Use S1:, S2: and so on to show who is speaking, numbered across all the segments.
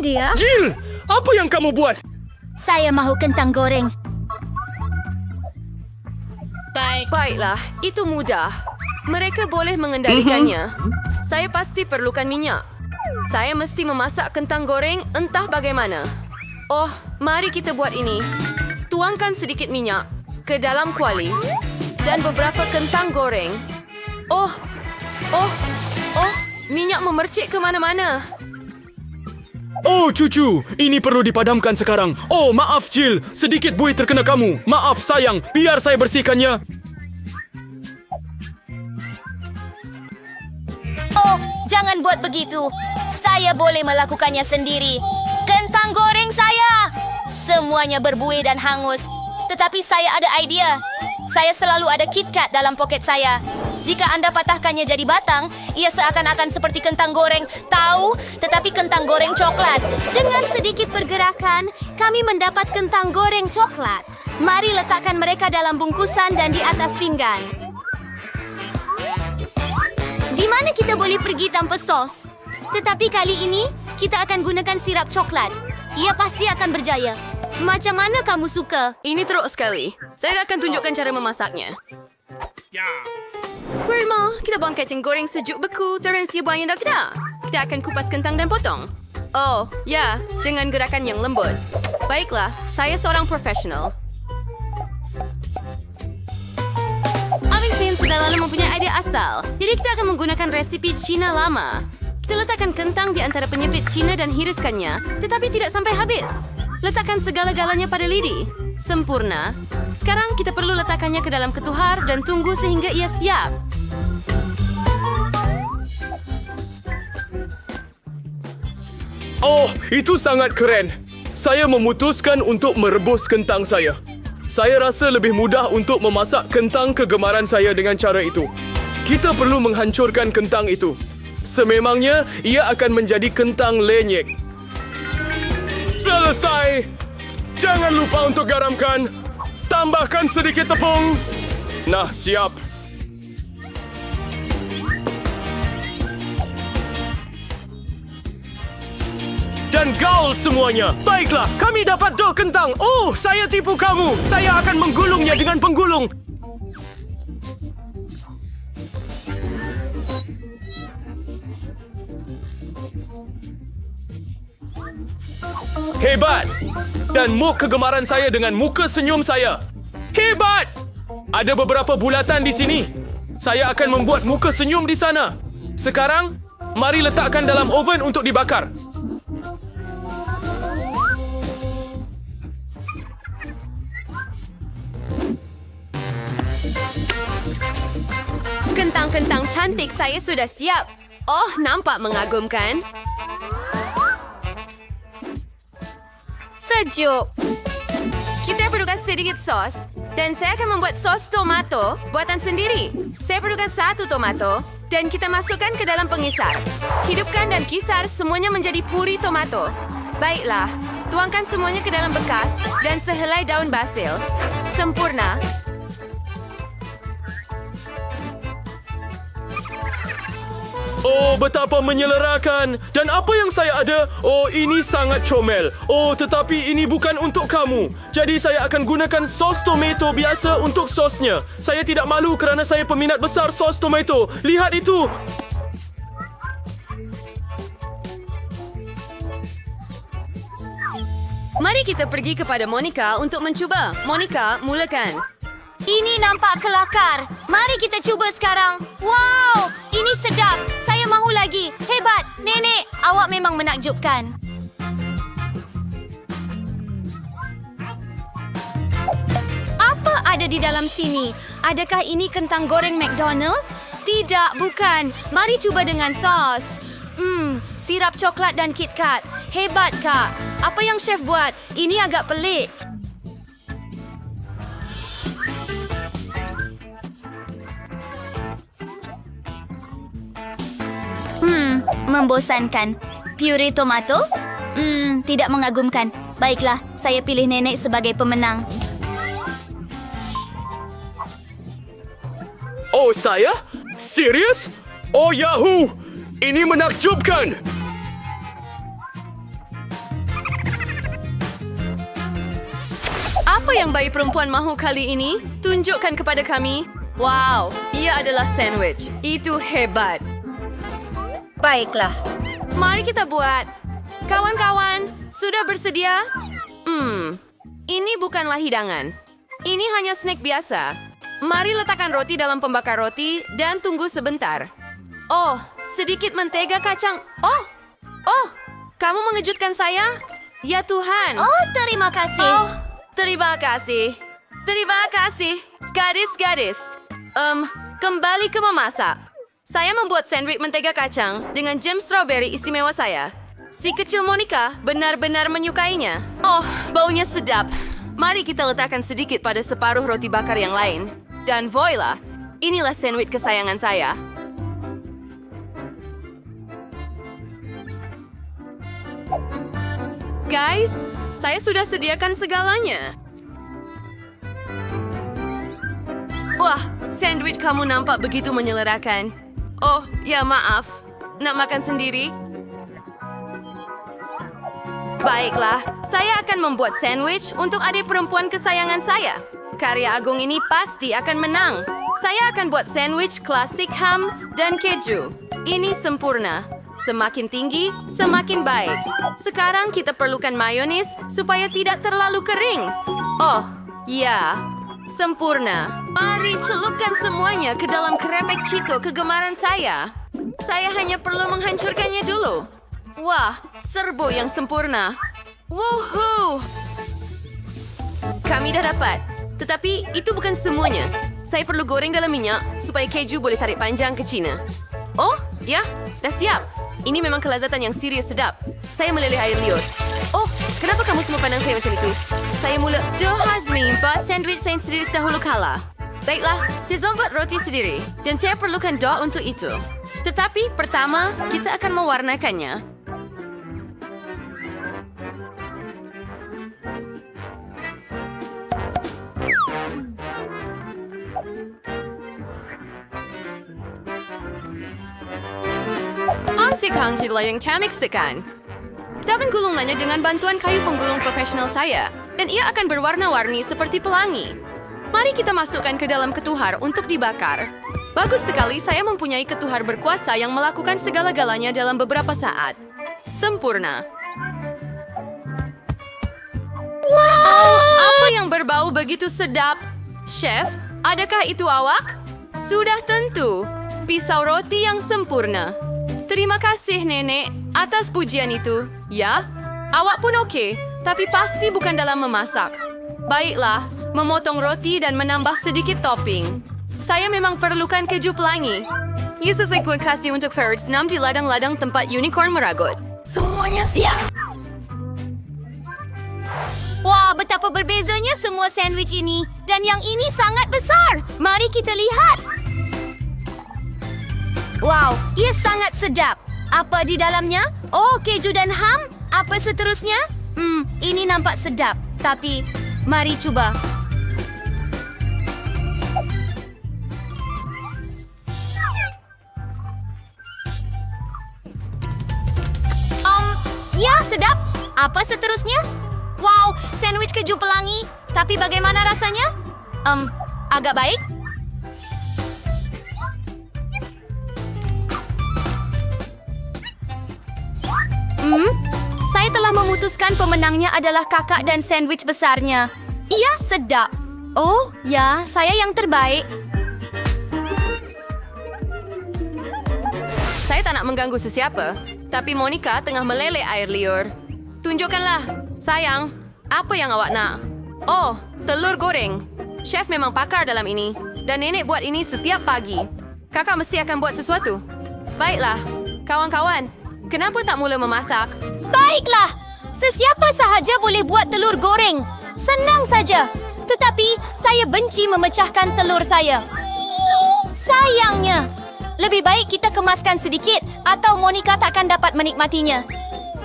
S1: dia?
S2: Jill, apa yang kamu buat?
S1: Saya mahu kentang goreng.
S3: Baiklah, itu mudah. Mereka boleh mengendalikannya. Saya pasti perlukan minyak. Saya mesti memasak kentang goreng entah bagaimana. Oh, mari kita buat ini. Tuangkan sedikit minyak ke dalam kuali dan beberapa kentang goreng. Oh, minyak memercik ke mana-mana.
S2: Oh, cucu, ini perlu dipadamkan sekarang. Oh, maaf, Jill. Sedikit buih terkena kamu. Maaf, sayang. Biar saya bersihkannya.
S1: Oh, jangan buat begitu. Saya boleh melakukannya sendiri. Kentang goreng saya! Semuanya berbuih dan hangus. Tetapi saya ada idea. Saya selalu ada KitKat dalam poket saya. Jika Anda patahkannya jadi batang, ia seakan-akan seperti kentang goreng. Tahu? Tetapi kentang goreng coklat. Dengan sedikit pergerakan, kami mendapat kentang goreng coklat. Mari letakkan mereka dalam bungkusan dan di atas pinggan. Di mana kita boleh pergi tanpa sos? Tetapi kali ini, kita akan gunakan sirap coklat. Ia pasti akan berjaya. Macam mana kamu suka?
S3: Ini teruk sekali. Saya akan tunjukkan cara memasaknya. Wilma, kita buang kacang goreng sejuk beku terus ia buang yang dah. Kita akan kupas kentang dan potong. Oh, ya, dengan gerakan yang lembut. Baiklah, saya seorang profesional. Avington sudah lalu mempunyai ide asal. Jadi kita akan menggunakan resipi Cina lama. Kita letakkan kentang di antara penyepit Cina dan hiriskannya, tetapi tidak sampai habis. Letakkan segala-galanya pada lidi. Sempurna. Sekarang kita perlu letakkannya ke dalam ketuhar dan tunggu sehingga ia siap.
S2: Oh, itu sangat keren. Saya memutuskan untuk merebus kentang saya. Saya rasa lebih mudah untuk memasak kentang kegemaran saya dengan cara itu. Kita perlu menghancurkan kentang itu. Sememangnya, ia akan menjadi kentang lenyek. Selesai. Jangan lupa untuk garamkan. Tambahkan sedikit tepung. Nah, siap. Dan gaul semuanya. Baiklah, kami dapat dough kentang. Oh, saya tipu kamu. Saya akan menggulungnya dengan penggulung. Hebat! Dan muk kegemaran saya dengan muka senyum saya. Hebat! Ada beberapa bulatan di sini. Saya akan membuat muka senyum di sana. Sekarang, mari letakkan dalam oven untuk dibakar.
S3: Kentang-kentang cantik saya sudah siap. Oh, nampak mengagumkan. Sejuk. Kita perlukan sedikit sos. Dan saya akan membuat sos tomato buatan sendiri. Saya perlukan 1 tomato. Dan kita masukkan ke dalam pengisar. Hidupkan dan kisar semuanya menjadi puri tomato. Baiklah, tuangkan semuanya ke dalam bekas dan sehelai daun basil. Sempurna.
S2: Oh, betapa menyelerakan. Dan apa yang saya ada? Oh, ini sangat comel. Oh, tetapi ini bukan untuk kamu. Jadi saya akan gunakan sos tomato biasa untuk sosnya. Saya tidak malu kerana saya peminat besar sos tomato. Lihat itu.
S3: Mari kita pergi kepada Monica untuk mencuba. Monica, mulakan.
S1: Ini nampak kelakar. Mari kita cuba sekarang. Wow, ini sedap. Saya mahu lagi. Hebat, Nenek. Awak memang menakjubkan. Apa ada di dalam sini? Adakah ini kentang goreng McDonald's? Tidak, bukan. Mari cuba dengan sos. Sirap coklat dan KitKat. Hebat, Kak. Apa yang chef buat? Ini agak pelik. Membosankan. Puree tomato? Tidak mengagumkan. Baiklah, saya pilih Nenek sebagai pemenang.
S2: Oh, saya? Serius? Oh, Yahoo! Ini menakjubkan!
S3: Apa yang bayi perempuan mahu kali ini? Tunjukkan kepada kami. Wow, ia adalah sandwich. Itu hebat.
S1: Baiklah.
S3: Mari kita buat. Kawan-kawan, sudah bersedia? Ini bukanlah hidangan. Ini hanya snack biasa. Mari letakkan roti dalam pembakar roti dan tunggu sebentar. Oh, sedikit mentega kacang. Oh, kamu mengejutkan saya? Ya Tuhan.
S1: Oh, terima kasih.
S3: Oh, terima kasih. Terima kasih. Gadis-gadis. Kembali ke memasak. Saya membuat sandwich mentega kacang dengan jam strawberry istimewa saya. Si kecil Monica benar-benar menyukainya. Oh, baunya sedap. Mari kita letakkan sedikit pada separuh roti bakar yang lain. Dan voila, inilah sandwich kesayangan saya. Guys, saya sudah sediakan segalanya. Wah, sandwich kamu nampak begitu menyelerakan. Oh, ya maaf. Nak makan sendiri? Baiklah, saya akan membuat sandwich untuk adik perempuan kesayangan saya. Karya agung ini pasti akan menang. Saya akan buat sandwich klasik ham dan keju. Ini sempurna. Semakin tinggi, semakin baik. Sekarang kita perlukan mayonis supaya tidak terlalu kering. Oh, ya. Sempurna. Mari celupkan semuanya ke dalam kerepek Cheeto kegemaran saya. Saya hanya perlu menghancurkannya dulu. Wah, serbu yang sempurna. Woohoo! Kami dah dapat. Tetapi itu bukan semuanya. Saya perlu goreng dalam minyak supaya keju boleh tarik panjang ke Cina. Oh, ya, dah siap. Ini memang kelezatan yang serius sedap. Saya meleleh air liur. Oh, kenapa kamu semua pandang saya macam itu? Saya mula... Hazmi, buat sandwich saya sendiri dahulu kala. Baiklah, saya buat roti sendiri. Dan saya perlukan dough untuk itu. Tetapi pertama, kita akan mewarnakannya. Sekarang jadilah yang tamiksekan. Dapat gulungannya dengan bantuan kayu penggulung profesional saya. Dan ia akan berwarna-warni seperti pelangi. Mari kita masukkan ke dalam ketuhar untuk dibakar. Bagus sekali saya mempunyai ketuhar berkuasa yang melakukan segala-galanya dalam beberapa saat. Sempurna. Wow! Apa yang berbau begitu sedap? Chef, adakah itu awak? Sudah tentu. Pisau roti yang sempurna. Terima kasih, Nenek, atas pujian itu. Ya, awak pun oke, tapi pasti bukan dalam memasak. Baiklah, memotong roti dan menambah sedikit topping. Saya memang perlukan keju pelangi. Ia sesuai kue kasih untuk ferret senam di ladang-ladang tempat unicorn meragut. Semuanya siap.
S1: Wah, betapa berbezanya semua sandwich ini. Dan yang ini sangat besar. Mari kita lihat. Wow, ia sangat sedap. Apa di dalamnya? Oh, keju dan ham? Apa seterusnya? Ini nampak sedap. Tapi, mari cuba. Ya, sedap. Apa seterusnya? Wow, sandwich keju pelangi. Tapi bagaimana rasanya? Agak baik. Saya telah memutuskan pemenangnya adalah kakak dan sandwich besarnya. Ia sedap. Oh, ya, saya yang terbaik.
S3: Saya tak nak mengganggu sesiapa, tapi Monica tengah meleleh air liur. Tunjukkanlah, sayang, apa yang awak nak? Oh, telur goreng. Chef memang pakar dalam ini, dan nenek buat ini setiap pagi. Kakak mesti akan buat sesuatu. Baiklah, kawan-kawan, kenapa tak mula memasak?
S1: Baiklah, sesiapa sahaja boleh buat telur goreng. Senang saja. Tetapi saya benci memecahkan telur saya. Sayangnya, lebih baik kita kemaskan sedikit atau Monica takkan dapat menikmatinya.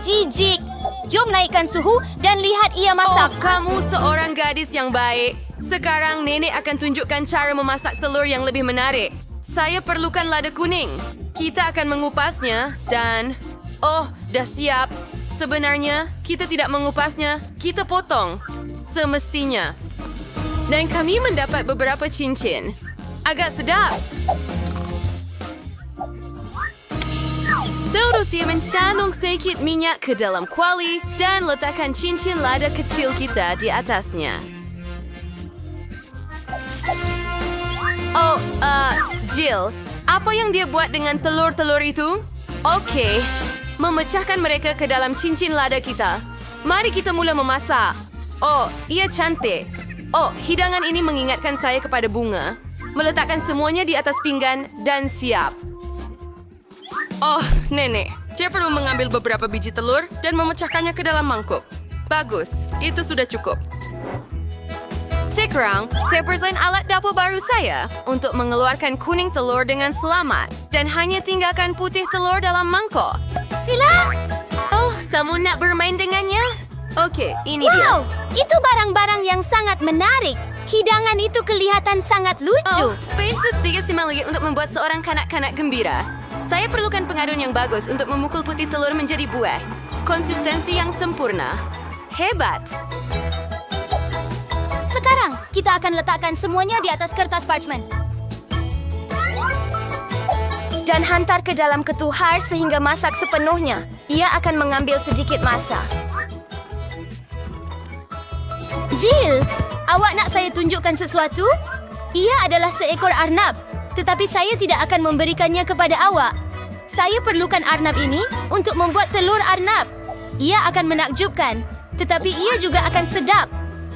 S1: Jijik. Jom naikkan suhu dan lihat ia masak.
S3: Oh, kamu seorang gadis yang baik. Sekarang nenek akan tunjukkan cara memasak telur yang lebih menarik. Saya perlukan lada kuning. Kita akan mengupasnya dan... Oh, dah siap. Sebenarnya, kita tidak mengupasnya, kita potong. Semestinya. Dan kami mendapat beberapa cincin. Agak sedap. Seharusnya mentanong sedikit minyak ke dalam kuali dan letakkan cincin lada kecil kita di atasnya. Oh, Jill, apa yang dia buat dengan telur-telur itu? Oke, memecahkan mereka ke dalam cincin lada kita. Mari kita mula memasak. Oh, ia cantik. Oh, hidangan ini mengingatkan saya kepada bunga. Meletakkan semuanya di atas pinggan dan siap. Oh, nenek. Dia perlu mengambil beberapa biji telur dan memecahkannya ke dalam mangkuk. Bagus, itu sudah cukup. Sekarang, saya present alat dapur baru saya untuk mengeluarkan kuning telur dengan selamat dan hanya tinggalkan putih telur dalam mangkuk.
S1: Sila!
S3: Oh, kamu nak bermain dengannya? Oke, ini dia.
S1: Wow, itu barang-barang yang sangat menarik. Hidangan itu kelihatan sangat lucu.
S3: Oh, pintu sedikit simaligit untuk membuat seorang kanak-kanak gembira. Saya perlukan pengadun yang bagus untuk memukul putih telur menjadi buah. Konsistensi yang sempurna. Hebat.
S1: Sekarang, kita akan letakkan semuanya di atas kertas parchment. Dan hantar ke dalam ketuhar sehingga masak sepenuhnya. Ia akan mengambil sedikit masa. Jill, awak nak saya tunjukkan sesuatu? Ia adalah seekor arnab. Tetapi saya tidak akan memberikannya kepada awak. Saya perlukan arnab ini untuk membuat telur arnab. Ia akan menakjubkan, tetapi ia juga akan sedap.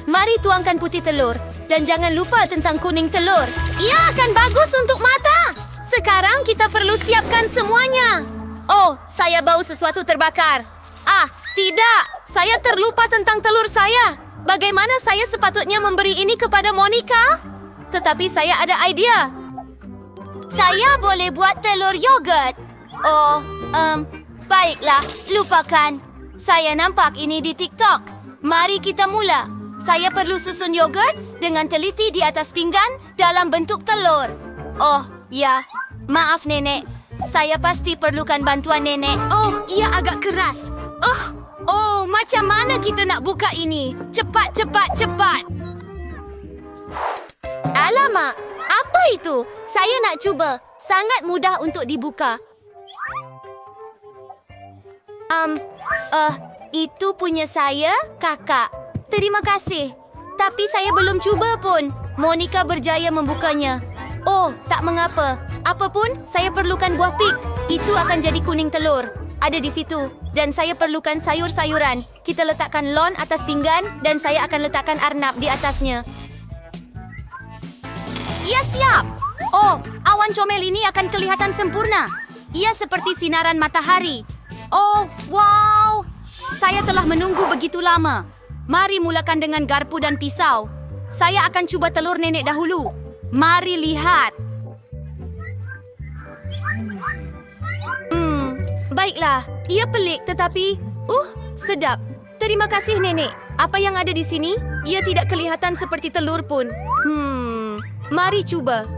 S1: Mari tuangkan putih telur dan jangan lupa tentang kuning telur. Ia akan bagus untuk mata. Sekarang kita perlu siapkan semuanya. Oh, saya bau sesuatu terbakar. Ah, tidak. Saya terlupa tentang telur saya. Bagaimana saya sepatutnya memberi ini kepada Monica? Tetapi saya ada idea. Saya boleh buat telur yogurt. Oh, baiklah, lupakan. Saya nampak ini di TikTok. Mari kita mula. Saya perlu susun yogurt dengan teliti di atas pinggan dalam bentuk telur. Oh, ya. Maaf, Nenek. Saya pasti perlukan bantuan Nenek. Oh, ia agak keras. Oh, macam mana kita nak buka ini? Cepat, cepat, cepat. Alamak, apa itu? Saya nak cuba. Sangat mudah untuk dibuka. Itu punya saya, Kakak. Terima kasih. Tapi saya belum cuba pun. Monica berjaya membukanya. Oh, tak mengapa. Apapun, saya perlukan buah pig. Itu akan jadi kuning telur. Ada di situ. Dan saya perlukan sayur-sayuran. Kita letakkan lon atas pinggan dan saya akan letakkan arnab di atasnya. Ia siap! Oh, awan comel ini akan kelihatan sempurna. Ia seperti sinaran matahari. Oh, wow! Saya telah menunggu begitu lama. Mari mulakan dengan garpu dan pisau. Saya akan cuba telur nenek dahulu. Mari lihat. Baiklah, ia pelik tetapi, sedap. Terima kasih nenek. Apa yang ada di sini? Ia tidak kelihatan seperti telur pun. Mari cuba.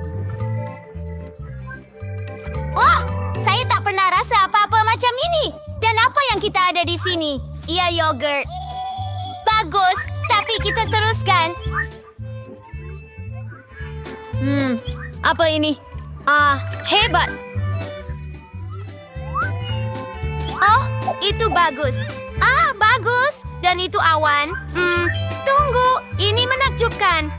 S1: Oh, saya tak pernah rasa apa-apa macam ini. Dan apa yang kita ada di sini? Ia yogurt. Bagus, tapi kita teruskan. Apa ini? Hebat. Oh, itu bagus. Bagus. Dan itu awan. Tunggu, ini menakjubkan.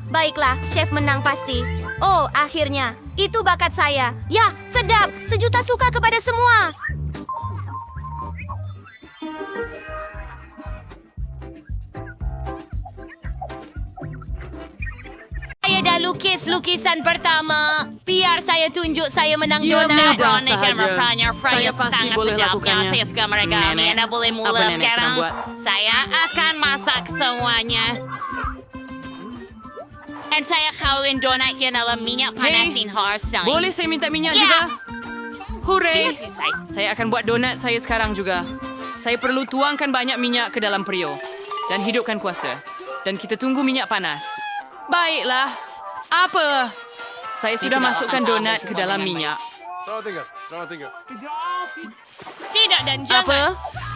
S1: Baiklah, chef menang pasti. Oh, akhirnya. Itu bakat saya. Ya, sedap. Sejuta suka kepada semua.
S4: Saya dah lukis lukisan pertama. Biar saya tunjuk saya menang
S5: Ya,
S4: donat.
S5: mudah
S4: Nenek
S5: sahaja.
S4: merapanya,
S5: Saya pasti
S4: sangat
S5: boleh
S4: sedapnya.
S5: lakukannya.
S4: Saya suka mereka.
S5: Nenek,
S4: Anda boleh mula
S5: apa nenek
S4: sekarang.
S5: sedang buat?
S4: Saya akan masak semuanya. Dan saya kawin donatnya dalam minyak panasin horsai.
S5: Boleh saya minta minyak
S4: Ya.
S5: juga? Hooray!
S4: Iya sih, saya.
S5: Saya akan buat donat saya sekarang juga. Saya perlu tuangkan banyak minyak ke dalam periuk. Dan hidupkan kuasa. Dan kita tunggu minyak panas. Baiklah. Apa? Saya sudah masukkan donat ke dalam minyak.
S4: Tidak dan jangan.
S5: Apa?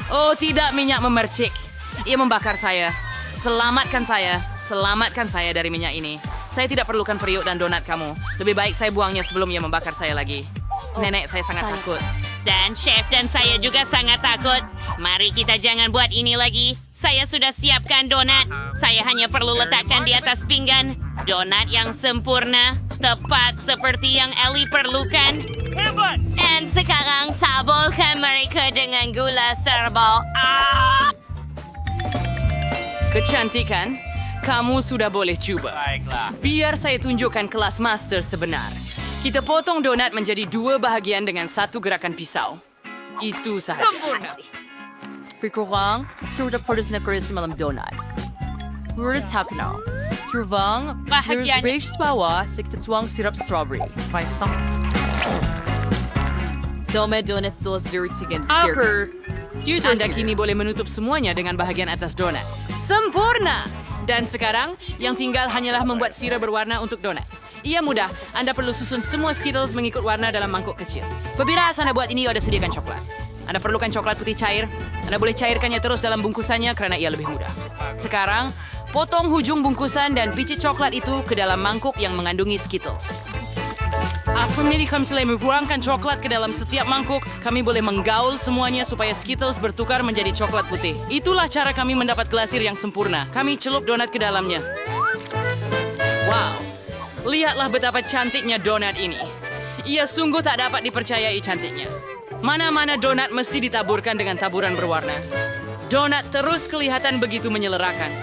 S5: Oh, tidak, minyak memercik. Ia membakar saya. Selamatkan saya. selamatkan saya dari minyak ini. Saya tidak perlukan periuk dan donat kamu. Lebih baik saya buangnya sebelum ia membakar saya lagi. Nenek, saya sangat takut.
S4: Dan chef dan saya juga sangat takut. Mari kita jangan buat ini lagi. Saya sudah siapkan donat. Saya hanya perlu letakkan di atas pinggan. Donat yang sempurna, tepat seperti yang Ellie perlukan. Dan sekarang taburkan mereka dengan gula serbal.
S5: Kecantikan, kamu sudah boleh coba. Biar saya tunjukkan kelas master sebenar. Kita potong donat menjadi 2 bahagian dengan 1 gerakan pisau. Itu sahaja.
S4: Sempurna.
S5: Berkurang, sudah pedas na keris malam donat. Words hakno. Servang,
S4: Bahagian.
S5: beige bawah, tuang sirap strawberry. By thumb.
S3: Soma donut sauce dirty against
S5: Aker. Anda kini boleh menutup semuanya dengan bahagian atas donat. Sempurna! Dan sekarang, yang tinggal hanyalah membuat sirap berwarna untuk donat. Ia mudah. Anda perlu susun semua Skittles mengikut warna dalam mangkuk kecil. Pebiras Anda buat ini ada sediakan coklat. Anda perlukan coklat putih cair. Anda boleh cairkannya terus dalam bungkusannya karena ia lebih mudah. Sekarang, potong hujung bungkusan dan biji coklat itu ke dalam mangkuk yang mengandungi Skittles. After kami selain membuangkan coklat ke dalam setiap mangkuk, kami boleh menggaul semuanya supaya Skittles bertukar menjadi coklat putih. Itulah cara kami mendapat glasir yang sempurna. Kami celup donat ke dalamnya. Wow, lihatlah betapa cantiknya donat ini. Ia sungguh tak dapat dipercayai cantiknya. Mana-mana donat mesti ditaburkan dengan taburan berwarna. Donat terus kelihatan begitu menyelerakan.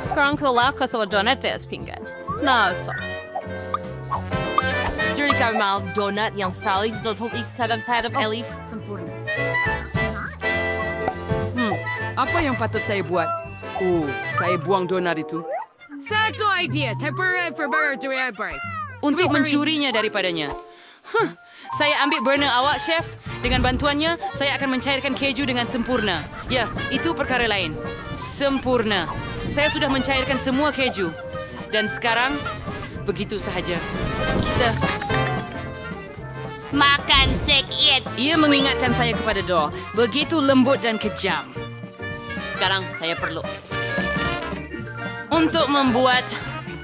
S3: Sekarang kelola kasih donat di atas pinggan. Nah, sauce. Dirty Caramels donut yang paling totally set of Ellie. Sempurna.
S5: Apa yang patut saya buat? Oh, saya buang donat itu.
S3: Satu idea. Tempura for burger to break.
S5: Untuk mencurinya daripadanya. Saya ambil burner awak, Chef. Dengan bantuannya, saya akan mencairkan keju dengan sempurna. Ya, itu perkara lain. Sempurna. Saya sudah mencairkan semua keju. Dan sekarang, begitu sahaja. Kita...
S4: Makan sikit.
S5: Ia mengingatkan saya kepada doll. Begitu lembut dan kejam.
S3: Sekarang saya perlu.
S5: Untuk membuat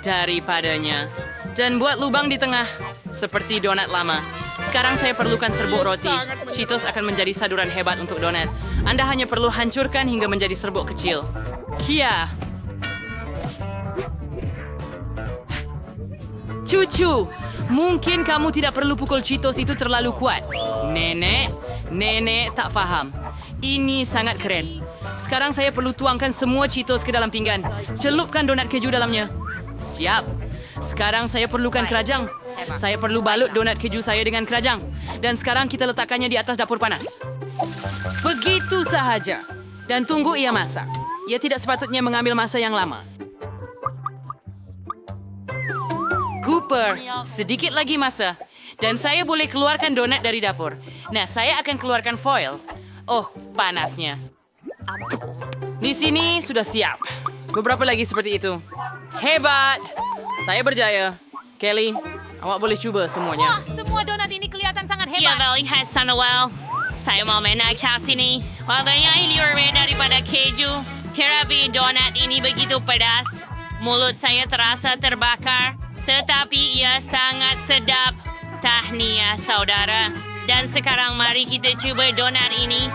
S5: daripadanya. Dan buat lubang di tengah. Seperti donat lama. Sekarang saya perlukan serbuk roti. Cheetos akan menjadi saduran hebat untuk donat. Anda hanya perlu hancurkan hingga menjadi serbuk kecil. Kia. Cucu, mungkin kamu tidak perlu pukul Cheetos itu terlalu kuat. Nenek tak faham. Ini sangat keren. Sekarang saya perlu tuangkan semua Cheetos ke dalam pinggan. Celupkan donat keju dalamnya. Siap. Sekarang saya perlukan kerajang. Saya perlu balut donat keju saya dengan kerajang. Dan sekarang kita letakkannya di atas dapur panas. Begitu sahaja. Dan tunggu ia masak. Ia tidak sepatutnya mengambil masa yang lama. Cooper, sedikit lagi masa. Dan saya boleh keluarkan donat dari dapur. Nah, saya akan keluarkan foil. Oh, panasnya. Di sini sudah siap. Beberapa lagi seperti itu. Hebat! Saya berjaya. Kelly, awak boleh coba semuanya.
S4: Semua donat ini kelihatan sangat hebat. Ya, terlihat sana well. Saya mau menaik ke sini. Warnanya ini lebih daripada keju. Kerabi donat ini begitu pedas. Mulut saya terasa terbakar. Tetapi ia sangat sedap. Tahniah, saudara. Dan sekarang mari kita coba donat ini.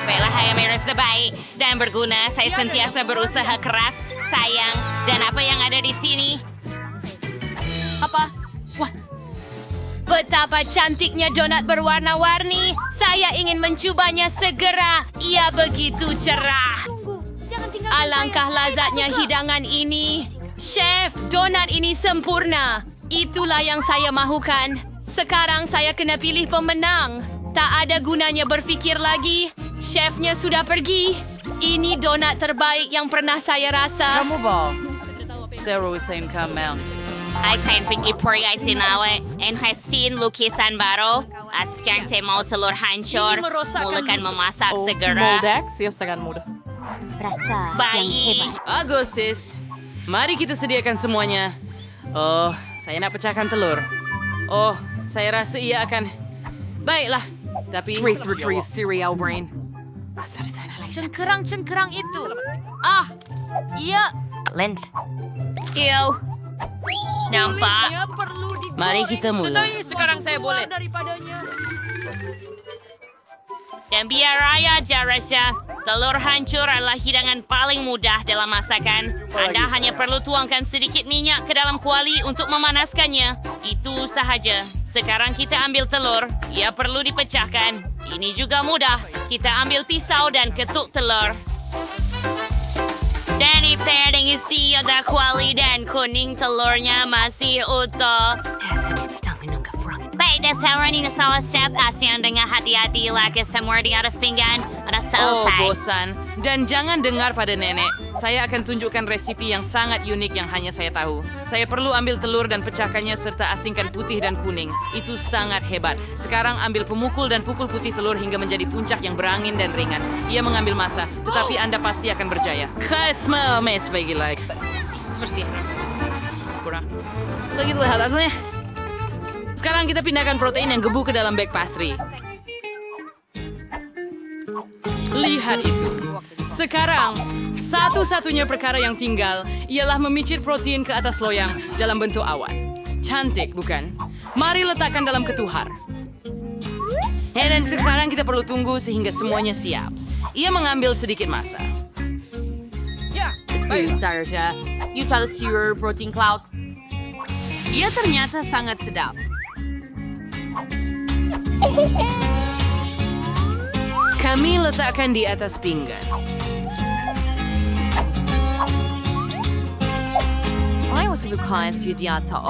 S4: Baiklah, ayam merah sudah baik dan berguna. Saya sentiasa berusaha keras, sayang. Dan apa yang ada di sini?
S3: Apa?
S4: Wah, betapa cantiknya donat berwarna-warni. Saya ingin mencobanya segera. Ia begitu cerah. Alangkah lazatnya hidangan ini. Chef, donat ini sempurna. Itulah yang saya mahukan. Sekarang saya kena pilih pemenang. Tak ada gunanya berfikir lagi. Chefnya sudah pergi. Ini donat terbaik yang pernah saya rasa.
S5: Kamu ba? Zero Hussein Kamel.
S4: I can't fikir puri ay sinawi. And has seen lukisan baru. Sekarang saya mau telur hancur. Mulakan memasak segera.
S3: Moldex, iya sangat mudah.
S4: Baik.
S5: Bagus, sis. Mari kita sediakan semuanya. Oh, saya nak pecahkan telur. Oh, saya rasa ia akan... Baiklah, tapi...
S3: Cereal brain.
S4: Cengkerang-cengkerang itu. Iya.
S1: Lind.
S4: Ew. Nampak? Mari kita mulai.
S5: Sekarang saya boleh.
S4: Dan biar raya jarasnya, telur hancur adalah hidangan paling mudah dalam masakan. Anda hanya perlu tuangkan sedikit minyak ke dalam kuali untuk memanaskannya. Itu sahaja. Sekarang kita ambil telur. Ia perlu dipecahkan. Ini juga mudah. Kita ambil pisau dan ketuk telur. Dan ipering istiada kuali dan kuning telurnya masih utuh. Baik, dasar ini salah step asyik dengan hati-hati lagi semua di atas pinggan. Ada
S5: Oh,
S4: selesai.
S5: bosan. Dan jangan dengar pada nenek. Saya akan tunjukkan resipi yang sangat unik yang hanya saya tahu. Saya perlu ambil telur dan pecahkannya serta asingkan putih dan kuning. Itu sangat hebat. Sekarang ambil pemukul dan pukul putih telur hingga menjadi puncak yang berangin dan ringan. Ia mengambil masa, tetapi Anda pasti akan berjaya. Kesma, mes bagi like. Seperti sempurna. Begitu hasilnya. Sekarang kita pindahkan protein yang gebu ke dalam bag pastry. Lihat itu. Sekarang, satu-satunya perkara yang tinggal ialah memicir protein ke atas loyang dalam bentuk awan. Cantik, bukan? Mari letakkan dalam ketuhar. Dan sekarang kita perlu tunggu sehingga semuanya siap. Ia mengambil sedikit masa.
S3: Betul, Sarsha. You try to stir protein cloud.
S5: Ia ternyata sangat sedap. Kami letakkan di atas pinggan.
S3: I was bukan sediata.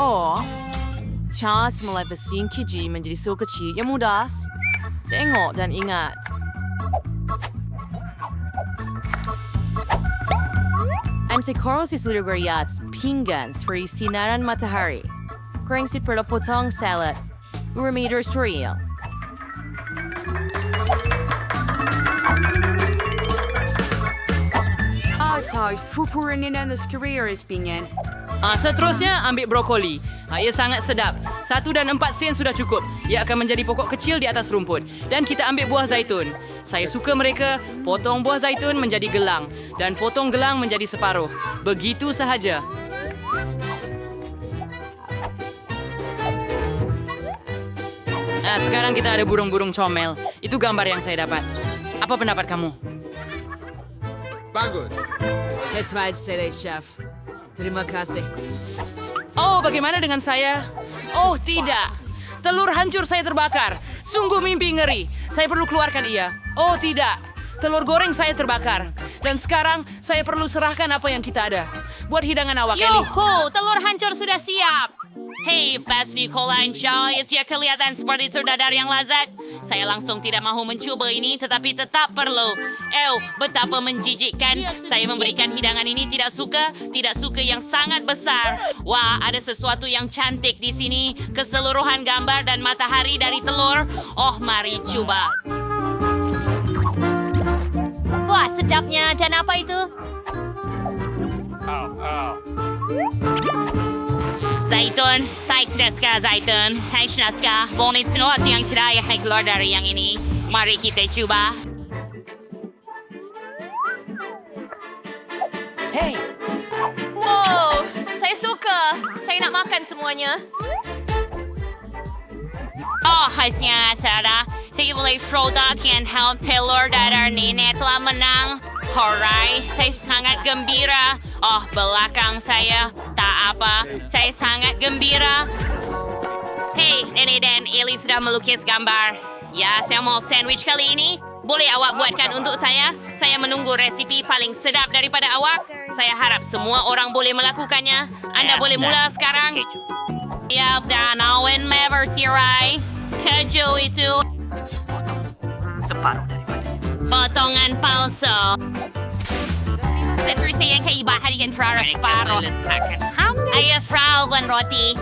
S3: Chance mulai bersihin kiji menjadi so kecil yang mudah. Tengok dan ingat. Anti-corrosive lubricant pinggan seperti sinaran matahari. Goreng sweet perlu potong salad. Urmeter cereal.
S6: Tayo fupurinin ang careers pingin.
S5: Seterusnya, ambil brokoli. Ia sangat sedap. 1 dan 4 sen sudah cukup. Ia akan menjadi pokok kecil di atas rumput. Dan kita ambil buah zaitun. Saya suka mereka. Potong buah zaitun menjadi gelang. Dan potong gelang menjadi separuh. Begitu sahaja. Sekarang kita ada burung-burung comel. Itu gambar yang saya dapat. Apa pendapat kamu?
S6: Kesmaid sila, chef. Terima kasih.
S5: Oh, bagaimana dengan saya? Oh, tidak. Telur hancur saya terbakar. Sungguh mimpi ngeri. Saya perlu keluarkan ia. Oh, tidak. Telur goreng saya terbakar. Dan sekarang saya perlu serahkan apa yang kita ada. Buat hidangan awak, Ellie.
S4: Yuhu, telur hancur sudah siap. Hei, Fast Nicola and Shaw, itu ya kelihatan seperti dadar yang lazat. Saya langsung tidak mahu mencoba ini, tetapi tetap perlu. Betapa menjijikkan. Saya memberikan hidangan ini tidak suka yang sangat besar. Wah, ada sesuatu yang cantik di sini. Keseluruhan gambar dan matahari dari telur. Oh, mari coba.
S1: Wah, sedapnya. Dan apa itu?
S4: Zaitun, taik deska zaitun. Hai naska, bonit semua yang cerah yang keluar dari yang ini. Mari kita coba.
S1: Wow, saya suka. Saya nak makan semuanya.
S4: Oh, hasilnya Sarah. Saya boleh produk yang help telur dadar nenek telah menang. Alright, saya sangat gembira. Oh, belakang saya. Tak apa, saya sangat gembira. Hei, Nenek dan Ellie sudah melukis gambar. Ya, saya mau sandwich kali ini. Boleh awak buatkan untuk saya? Saya menunggu resipi paling sedap daripada awak. Saya harap semua orang boleh melakukannya. Anda boleh mula sekarang. Ya, dan awan mevertirai. Keju itu.
S7: Separuh daripada.
S4: Potongan palsu. Seterusnya yang kaibaharikan Frara separuh. Ayos Frau dan roti.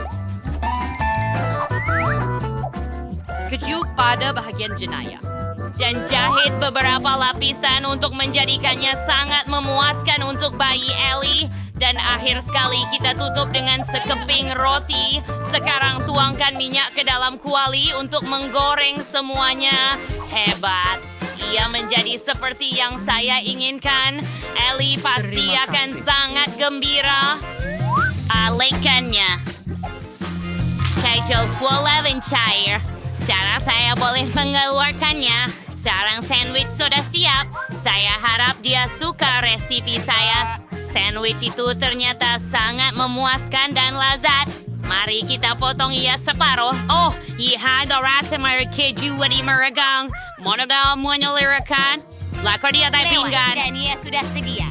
S4: Keju pada bahagian jenayah. Dan jahit beberapa lapisan untuk menjadikannya sangat memuaskan untuk bayi Ellie. Dan akhir sekali kita tutup dengan sekeping roti. Sekarang tuangkan minyak ke dalam kuali untuk menggoreng semuanya. Hebat. ia menjadi seperti yang saya inginkan. Ellie pasti akan sangat gembira. Alaikannya. Keju pula cair. Sekarang saya boleh mengeluarkannya. Sekarang sandwich sudah siap. Saya harap dia suka resipi saya. Sandwich itu ternyata sangat memuaskan dan lezat. Mari kita potong ia separuh. Oh, ia ada rasa merah keju di meregang. Monogal menyelirakan. Lakor di atas pinggan.
S1: Dan ia sudah sedia.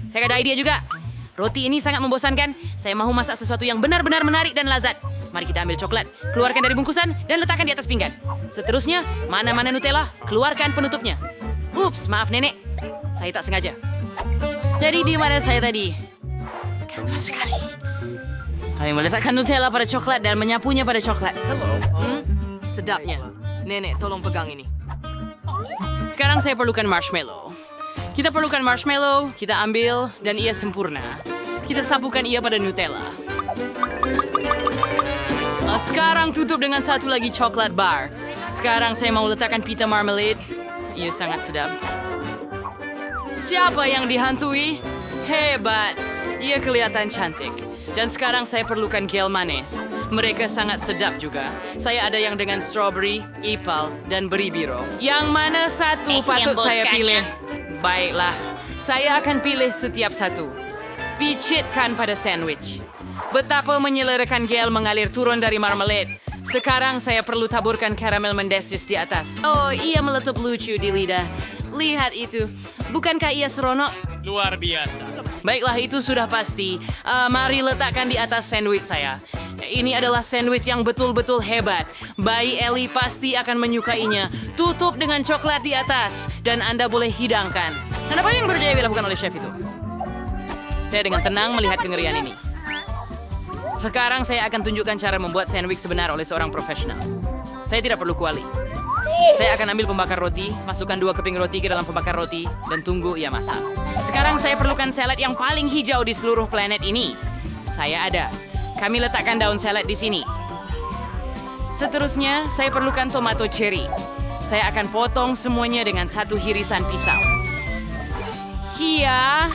S5: Saya ada ide juga. Roti ini sangat membosankan. Saya mahu masak sesuatu yang benar-benar menarik dan lezat. Mari kita ambil coklat, keluarkan dari bungkusan, dan letakkan di atas pinggan. Seterusnya, mana-mana Nutella, keluarkan penutupnya. Ups, maaf nenek. Saya tak sengaja. Jadi di mana saya tadi? Kanvas sekali. Kami meletakkan Nutella pada coklat dan menyapunya pada coklat.
S3: Sedapnya. Nenek, tolong pegang ini.
S5: Sekarang saya perlukan marshmallow. Kita perlukan marshmallow, kita ambil, dan ia sempurna. Kita sapukan ia pada Nutella. Sekarang tutup dengan satu lagi coklat bar. Sekarang saya mau letakkan pita marmalade. Ia sangat sedap. Siapa yang dihantui? Hebat. Ia kelihatan cantik. Dan sekarang saya perlukan gel manis. Mereka sangat sedap juga. Saya ada yang dengan strawberry, ipal, dan beri biro. Yang mana satu patut saya pilih? Baiklah, saya akan pilih setiap satu. Picitkan pada sandwich. Betapa menyelerakan gel mengalir turun dari marmalade. Sekarang saya perlu taburkan karamel mendesis di atas. Oh, ia meletup lucu di lidah. Lihat itu. Bukankah ia seronok?
S2: Luar biasa.
S5: Baiklah, itu sudah pasti. Mari letakkan di atas sandwich saya. Ini adalah sandwich yang betul-betul hebat. Bayi Ellie pasti akan menyukainya. Tutup dengan coklat di atas. Dan Anda boleh hidangkan. Dan apa yang berjaya dilakukan oleh chef itu? Saya dengan tenang melihat kengerian ini. Sekarang saya akan tunjukkan cara membuat sandwich sebenar oleh seorang profesional. Saya tidak perlu kuali. Saya akan ambil pembakar roti, masukkan 2 keping roti ke dalam pembakar roti, dan tunggu ia masak. Sekarang saya perlukan salad yang paling hijau di seluruh planet ini. Saya ada. Kami letakkan daun salad di sini. Seterusnya, saya perlukan tomato cherry. Saya akan potong semuanya dengan satu hirisan pisau. Iya.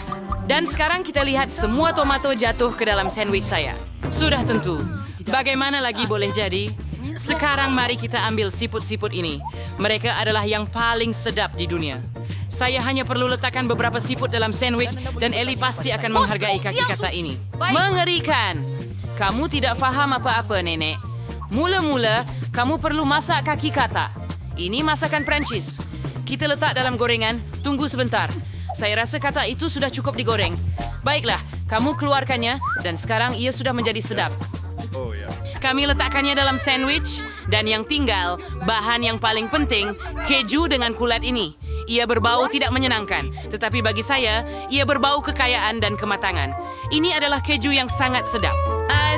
S5: Dan sekarang kita lihat semua tomato jatuh ke dalam sandwich saya. Sudah tentu. Bagaimana lagi boleh jadi? Sekarang mari kita ambil siput-siput ini. Mereka adalah yang paling sedap di dunia. Saya hanya perlu letakkan beberapa siput dalam sandwich dan Ellie pasti akan menghargai kaki kata ini. Mengerikan. Kamu tidak faham apa-apa, nenek. Mula-mula, kamu perlu masak kaki kata. Ini masakan Prancis. Kita letak dalam gorengan, tunggu sebentar. Saya rasa kata itu sudah cukup digoreng. Baiklah, kamu keluarkannya dan sekarang ia sudah menjadi sedap. Kami letakkannya dalam sandwich dan yang tinggal, bahan yang paling penting, keju dengan kulit ini. Ia berbau tidak menyenangkan, tetapi bagi saya, ia berbau kekayaan dan kematangan. Ini adalah keju yang sangat sedap.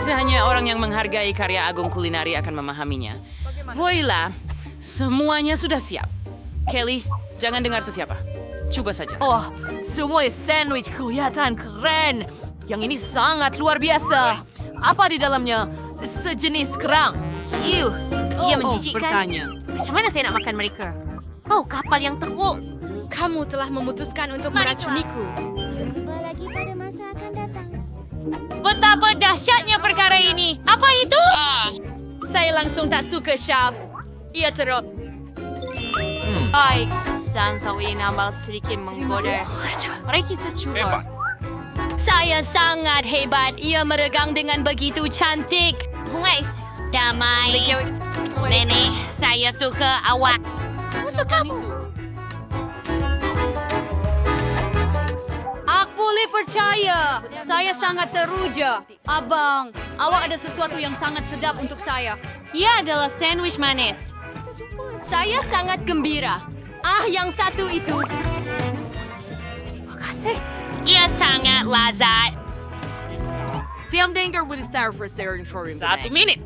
S5: Hanya orang yang menghargai karya agung kulinari akan memahaminya. Voila, semuanya sudah siap. Kelly, jangan dengar sesiapa. Coba saja.
S3: Oh, semua sandwich kelihatan keren. Yang ini sangat luar biasa. Apa di dalamnya? Sejenis kerang.
S1: Ia menjijikkan.
S6: Bertanya.
S1: Macam mana saya nak makan mereka? Oh, kapal yang teruk.
S3: Kamu telah memutuskan untuk meracuniku.
S7: Jumpa lagi pada masa akan datang.
S4: Betapa dahsyatnya perkara ini. Apa itu?
S3: Saya langsung tak suka, Chef. Ia teruk.
S4: Baik, Sansawi nambah sedikit menggoda. Mari kita coba.
S1: Saya sangat hebat. Ia meregang dengan begitu cantik.
S4: Wes, damai. Nenek, saya suka awak.
S1: Untuk kamu.
S3: Aku boleh percaya. Saya sangat teruja. Abang, awak ada sesuatu yang sangat sedap untuk saya.
S4: Ia adalah sandwich manis.
S3: Saya sangat gembira. Yang satu itu.
S4: Ia sangat lezat.
S3: Siam dengar with the star for sharing for
S4: 1 minit.